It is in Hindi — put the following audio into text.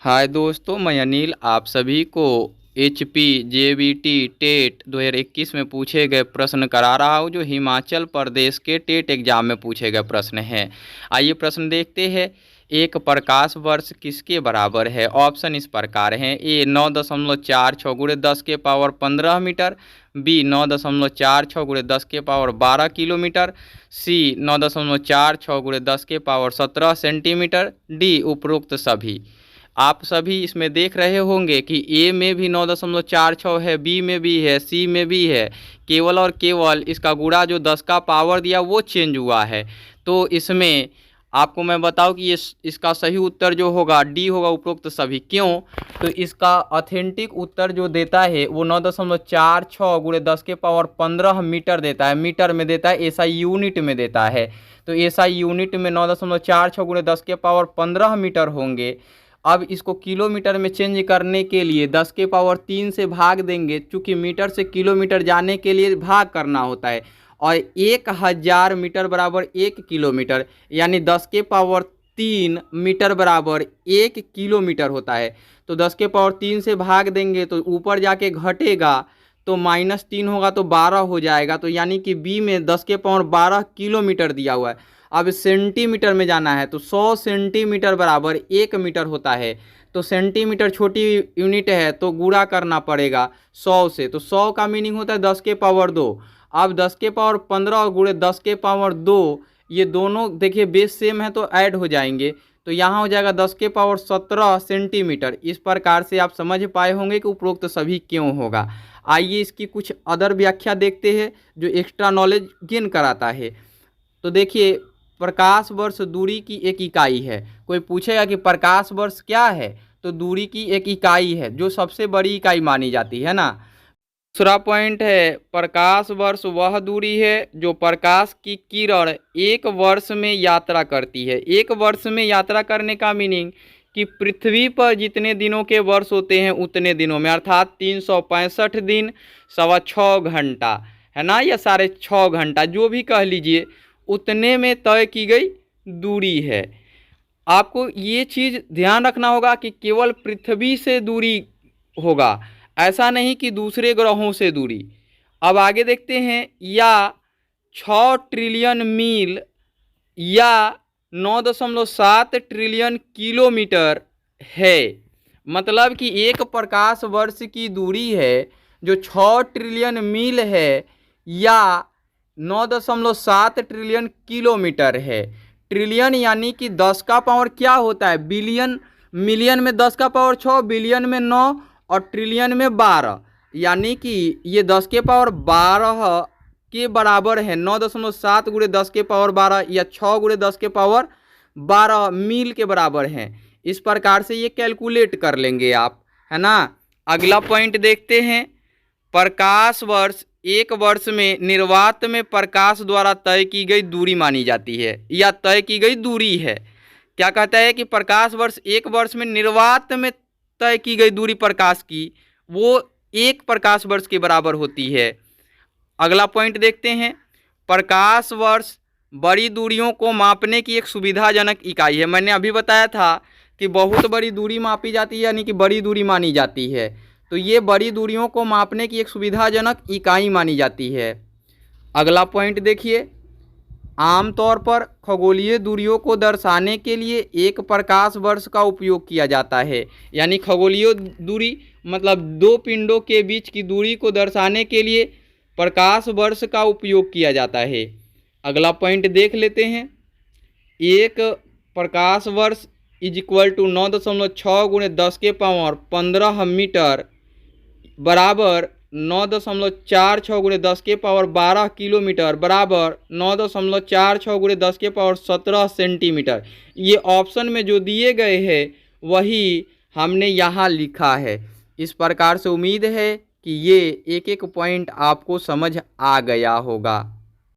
हाय दोस्तों, मैं अनिल आप सभी को एचपी जेबीटी टेट 2021 में पूछे गए प्रश्न करा रहा हूँ, जो हिमाचल प्रदेश के टेट एग्जाम में पूछे गए प्रश्न हैं। आइए प्रश्न देखते हैं। एक प्रकाश वर्ष किसके बराबर है? ऑप्शन इस प्रकार हैं। ए 9.46 गुणे 10 के पावर 15 मीटर, बी 9.46 गुणे 10 के पावर 12 किलोमीटर, सी 9.46 गुणे 10 के पावर 17 सेंटीमीटर, डी उपरोक्त सभी। आप सभी इसमें देख रहे होंगे कि ए में भी 9.46 है, बी में भी है, सी में भी है। केवल और केवल इसका गुणा जो 10 का पावर दिया वो चेंज हुआ है। तो इसमें आपको मैं बताऊं कि इसका सही उत्तर जो होगा डी होगा, उपरोक्त सभी। क्यों? तो इसका ऑथेंटिक उत्तर जो देता है वो 9.46 गुणे 10 के पावर 15 मीटर देता है। मीटर में देता है, एसआई यूनिट में देता है। तो एसआई यूनिट में 9.46 गुणे 10 के पावर 15 मीटर होंगे। अब इसको किलोमीटर में चेंज करने के लिए 10 के पावर 3 से भाग देंगे, चूँकि मीटर से किलोमीटर जाने के लिए भाग करना होता है। और 1000 मीटर बराबर 1 किलोमीटर, यानी 10 के पावर 3 मीटर बराबर 1 किलोमीटर होता है। तो 10 के पावर 3 से भाग देंगे तो ऊपर जाके घटेगा, तो -3 होगा तो 12 हो जाएगा। तो यानी कि बी में 10 के पावर 12 किलोमीटर दिया हुआ है। अब सेंटीमीटर में जाना है तो 100 सेंटीमीटर बराबर 1 मीटर होता है। तो सेंटीमीटर छोटी यूनिट है तो गुणा करना पड़ेगा 100 से। तो 100 का मीनिंग होता है 10 के पावर 2। अब 10 के पावर 15 गुणे 10 के पावर 2, ये दोनों देखिए बेस सेम है तो ऐड हो जाएंगे। तो यहाँ हो जाएगा 10 के पावर 17 सेंटीमीटर। इस प्रकार से आप समझ पाए होंगे कि उपरोक्त सभी क्यों होगा। आइए इसकी कुछ अदर व्याख्या देखते हैं जो एक्स्ट्रा नॉलेज गेन कराता है। तो देखिए, प्रकाश वर्ष दूरी की एक इकाई है। कोई पूछेगा कि प्रकाश वर्ष क्या है, तो दूरी की एक इकाई है जो सबसे बड़ी इकाई मानी जाती है ना। दूसरा पॉइंट है, प्रकाश वर्ष वह दूरी है जो प्रकाश की किरण एक वर्ष में यात्रा करती है। एक वर्ष में यात्रा करने का मीनिंग कि पृथ्वी पर जितने दिनों के वर्ष होते हैं उतने दिनों में, अर्थात 365 दिन 6.25 घंटा है ना, या 6.5 घंटा, जो भी कह लीजिए, उतने में तय की गई दूरी है। आपको ये चीज़ ध्यान रखना होगा कि केवल पृथ्वी से दूरी होगा, ऐसा नहीं कि दूसरे ग्रहों से दूरी। अब आगे देखते हैं। या 6 ट्रिलियन मील या 9.7 ट्रिलियन किलोमीटर है। मतलब कि एक प्रकाश वर्ष की दूरी है जो 6 ट्रिलियन मील है या 9.7 ट्रिलियन किलोमीटर है। ट्रिलियन यानी कि 10 का पावर क्या होता है? बिलियन। मिलियन में 10 का पावर 6, बिलियन में 9 और ट्रिलियन में 12, यानी कि ये 10 के पावर 12 के बराबर है। 9.7 गुणे 10 के पावर 12 या 6 गुणे 10 के पावर 12 मील के बराबर हैं। इस प्रकार से ये कैलकुलेट कर लेंगे आप, है ना। अगला पॉइंट देखते हैं। प्रकाश वर्ष एक वर्ष में निर्वात में प्रकाश द्वारा तय की गई दूरी मानी जाती है या तय की गई दूरी है। क्या कहता है कि प्रकाश वर्ष एक वर्ष में निर्वात में तय की गई दूरी प्रकाश की, वो एक प्रकाश वर्ष के बराबर होती है। अगला पॉइंट देखते हैं। प्रकाश वर्ष बड़ी दूरियों को मापने की एक सुविधाजनक इकाई है। मैंने अभी बताया था कि बहुत बड़ी दूरी मापी जाती है, यानी कि बड़ी दूरी मानी जाती है। तो ये बड़ी दूरियों को मापने की एक सुविधाजनक इकाई मानी जाती है। अगला पॉइंट देखिए। आमतौर पर खगोलीय दूरियों को दर्शाने के लिए एक प्रकाश वर्ष का उपयोग किया जाता है। यानी खगोलीय दूरी मतलब दो पिंडों के बीच की दूरी को दर्शाने के लिए प्रकाश वर्ष का उपयोग किया जाता है। अगला पॉइंट देख लेते हैं। एक प्रकाश वर्ष इज इक्वल टू 9.6 गुणे 10 के पावर 15 मीटर बराबर 9.46 गुणे 10 के पावर 12 किलोमीटर बराबर 9.46 गुणे 10 के पावर 17 सेंटीमीटर। ये ऑप्शन में जो दिए गए हैं वही हमने यहाँ लिखा है। इस प्रकार से उम्मीद है कि ये एक एक पॉइंट आपको समझ आ गया होगा।